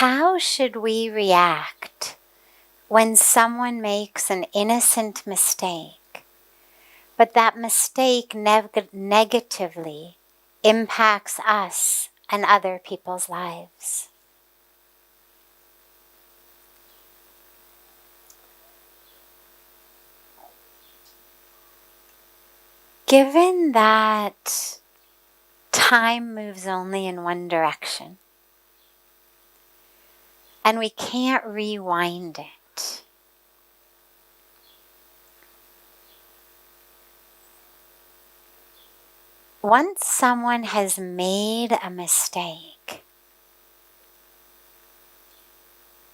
How should we react when someone makes an innocent mistake, but that mistake negatively impacts us and other people's lives? Given that time moves only in one direction, and we can't rewind it, once someone has made a mistake,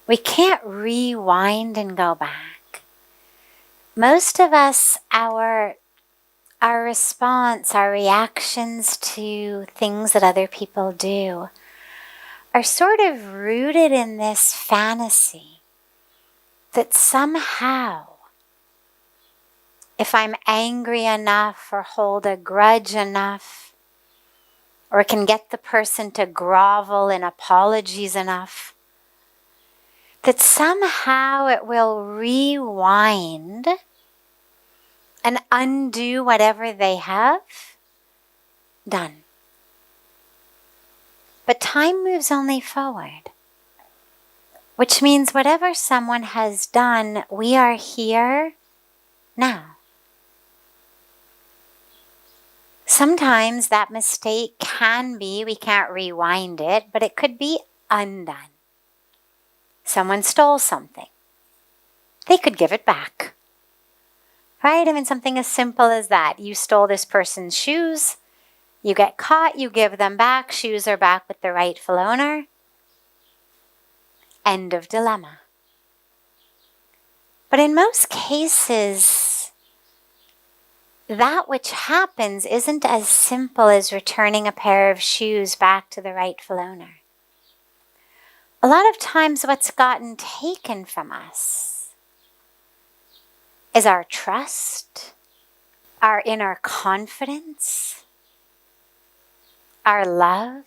we can't rewind and go back. Most of us, our response, our reactions to things that other people do are sort of rooted in this fantasy that somehow, if I'm angry enough or hold a grudge enough, or can get the person to grovel in apologies enough, that somehow it will rewind and undo whatever they have done. But time moves only forward, which means whatever someone has done, we are here now. Sometimes that mistake can be, we can't rewind it, but it could be undone. Someone stole something. They could give it back. Right? I mean, something as simple as that. You stole this person's shoes. You get caught, you give them back. Shoes are back with the rightful owner. End of dilemma. But in most cases, that which happens isn't as simple as returning a pair of shoes back to the rightful owner. A lot of times what's gotten taken from us is our trust, our inner confidence, our love.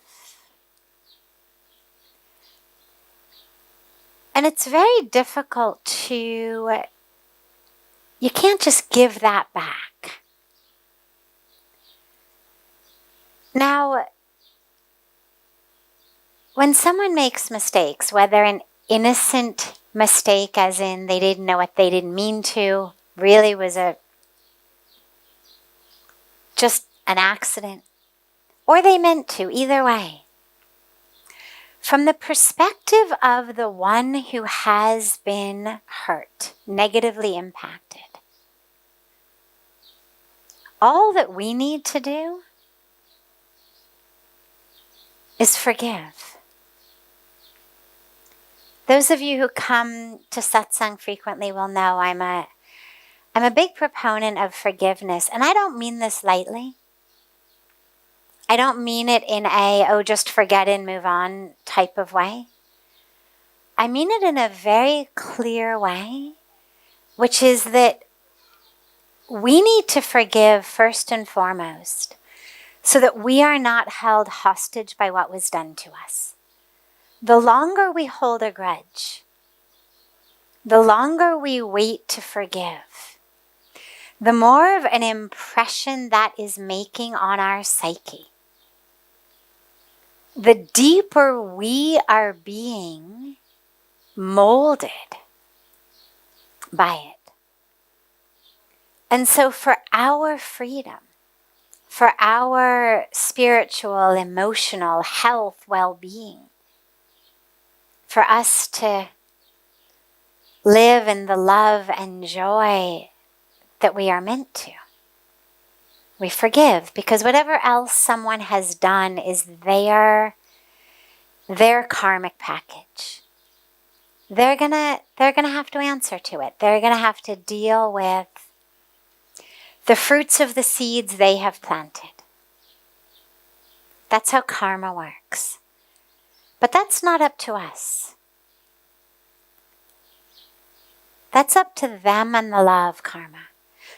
And it's very difficult you can't just give that back. Now, when someone makes mistakes, whether an innocent mistake as in they didn't know what they didn't mean to, really was just an accident, or they meant to, either way. From the perspective of the one who has been hurt, negatively impacted, all that we need to do is forgive. Those of you who come to satsang frequently will know I'm a big proponent of forgiveness, and I don't mean this lightly. I don't mean it in a, just forget and move on type of way. I mean it in a very clear way, which is that we need to forgive first and foremost so that we are not held hostage by what was done to us. The longer we hold a grudge, the longer we wait to forgive, the more of an impression that is making on our psyche. The deeper we are being molded by it. And so for our freedom, for our spiritual, emotional health, well-being, for us to live in the love and joy that we are meant to, we forgive, because whatever else someone has done is their karmic package. They're gonna have to answer to it. They're gonna have to deal with the fruits of the seeds they have planted. That's how karma works. But that's not up to us. That's up to them and the law of karma.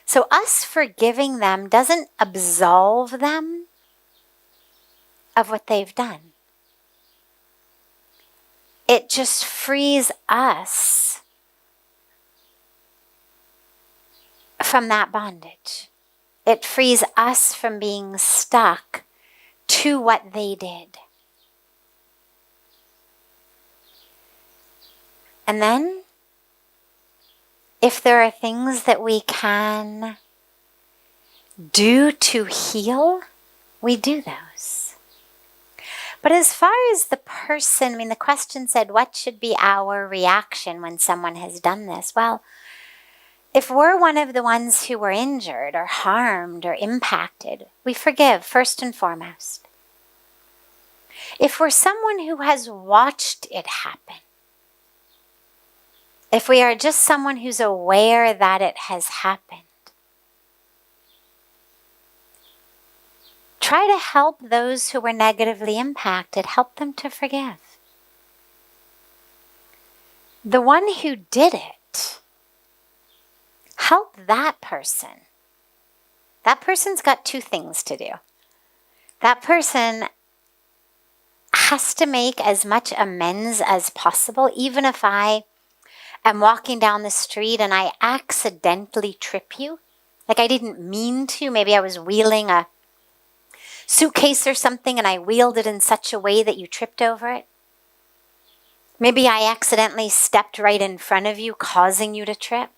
So us forgiving them doesn't absolve them of what they've done. it just frees us from that bondage. It frees us from being stuck to what they did. And then, if there are things that we can do to heal, we do those. But as far as the person, the question said, what should be our reaction when someone has done this? Well, if we're one of the ones who were injured or harmed or impacted, we forgive first and foremost. If we're someone who has watched it happen, if we are just someone who's aware that it has happened, try to help those who were negatively impacted, help them to forgive. The one who did it, help that person. That person's got two things to do. That person has to make as much amends as possible, even if I am walking down the street and I accidentally trip you. Like I didn't mean to. Maybe I was wheeling a suitcase or something and I wheeled it in such a way that you tripped over it. Maybe I accidentally stepped right in front of you, causing you to trip.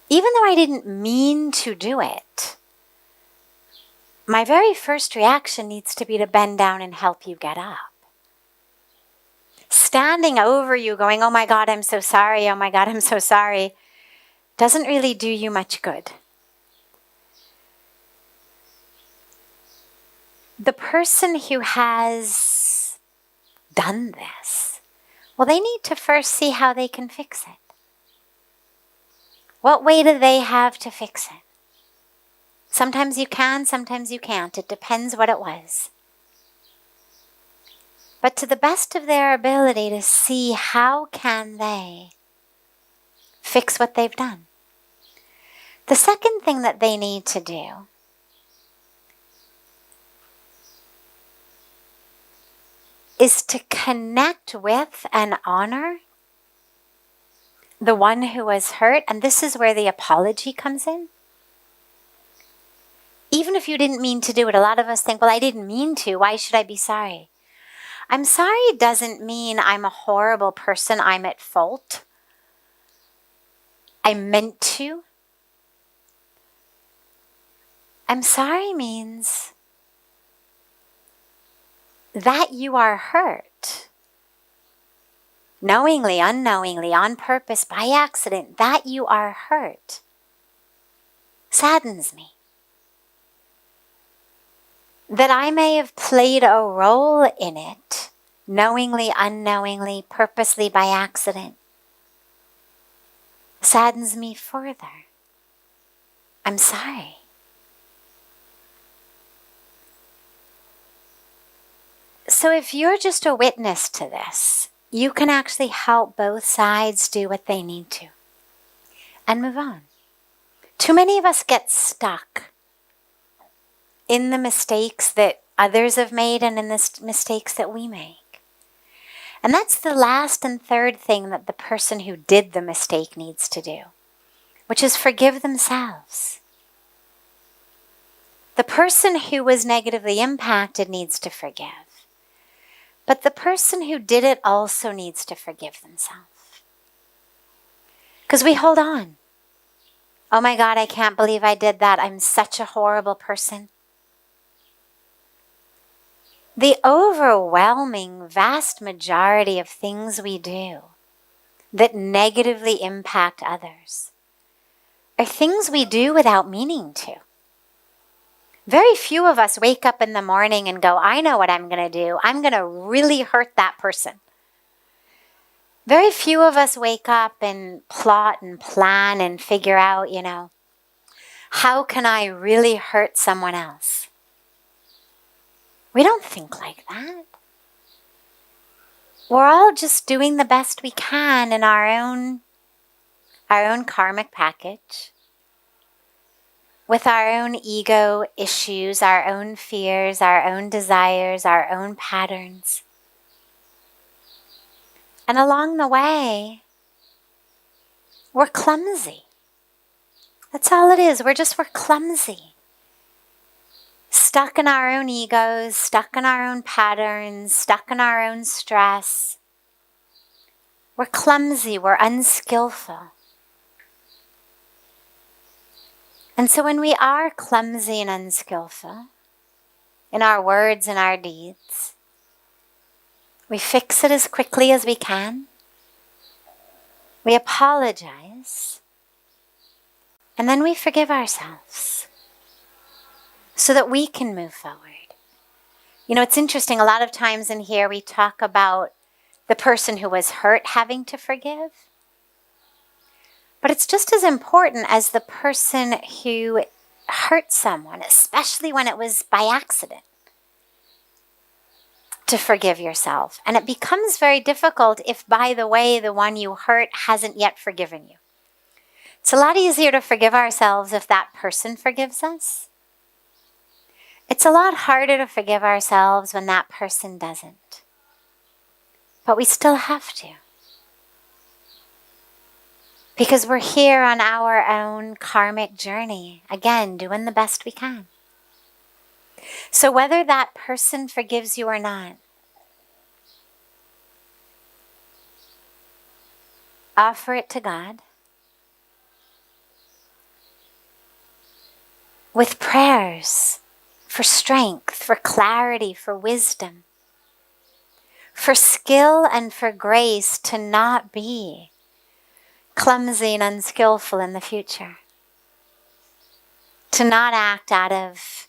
Even though I didn't mean to do it, my very first reaction needs to be to bend down and help you get up. Standing over you going, oh my God, I'm so sorry, oh my God, I'm so sorry, doesn't really do you much good. The person who has done this, well, they need to first see how they can fix it. What way do they have to fix it? Sometimes you can, sometimes you can't. It depends what it was. But to the best of their ability to see how can they fix what they've done. The second thing that they need to do is to connect with and honor the one who was hurt. And this is where the apology comes in. Even if you didn't mean to do it, a lot of us think, well, I didn't mean to. Why should I be sorry? I'm sorry doesn't mean I'm a horrible person. I'm at fault. I meant to. I'm sorry means that you are hurt. Knowingly, unknowingly, on purpose, by accident, that you are hurt saddens me. That I may have played a role in it, knowingly, unknowingly, purposely, by accident, saddens me further. I'm sorry. So if you're just a witness to this, you can actually help both sides do what they need to and move on. Too many of us get stuck in the mistakes that others have made and in the mistakes that we make. And that's the last and third thing that the person who did the mistake needs to do, which is forgive themselves. The person who was negatively impacted needs to forgive. But the person who did it also needs to forgive themselves. Because we hold on. Oh my God, I can't believe I did that. I'm such a horrible person. The overwhelming vast majority of things we do that negatively impact others are things we do without meaning to. Very few of us wake up in the morning and go, I know what I'm going to do. I'm going to really hurt that person. Very few of us wake up and plot and plan and figure out, how can I really hurt someone else? We don't think like that. We're all just doing the best we can in our own karmic package, with our own ego issues, our own fears, our own desires, our own patterns. And along the way, we're clumsy. That's all it is. We're clumsy. Stuck in our own egos, stuck in our own patterns, stuck in our own stress. We're clumsy, we're unskillful. And so when we are clumsy and unskillful in our words and our deeds, we fix it as quickly as we can. We apologize. And then we forgive ourselves so that we can move forward. You know, it's interesting, a lot of times in here we talk about the person who was hurt having to forgive. But it's just as important as the person who hurt someone, especially when it was by accident, to forgive yourself. And it becomes very difficult if, by the way, the one you hurt hasn't yet forgiven you. It's a lot easier to forgive ourselves if that person forgives us. It's a lot harder to forgive ourselves when that person doesn't. But we still have to. Because we're here on our own karmic journey, again, doing the best we can. So whether that person forgives you or not, offer it to God with prayers for strength, for clarity, for wisdom, for skill and for grace to not be clumsy and unskillful in the future, to not act out of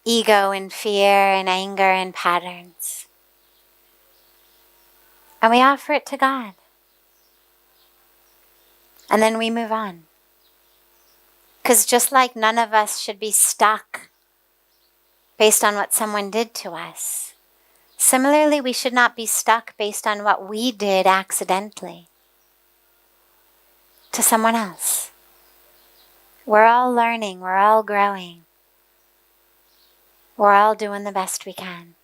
ego and fear and anger and patterns. And we offer it to God. And then we move on. Because just like none of us should be stuck based on what someone did to us, similarly, we should not be stuck based on what we did accidentally to someone else. We're all learning, we're all growing. We're all doing the best we can.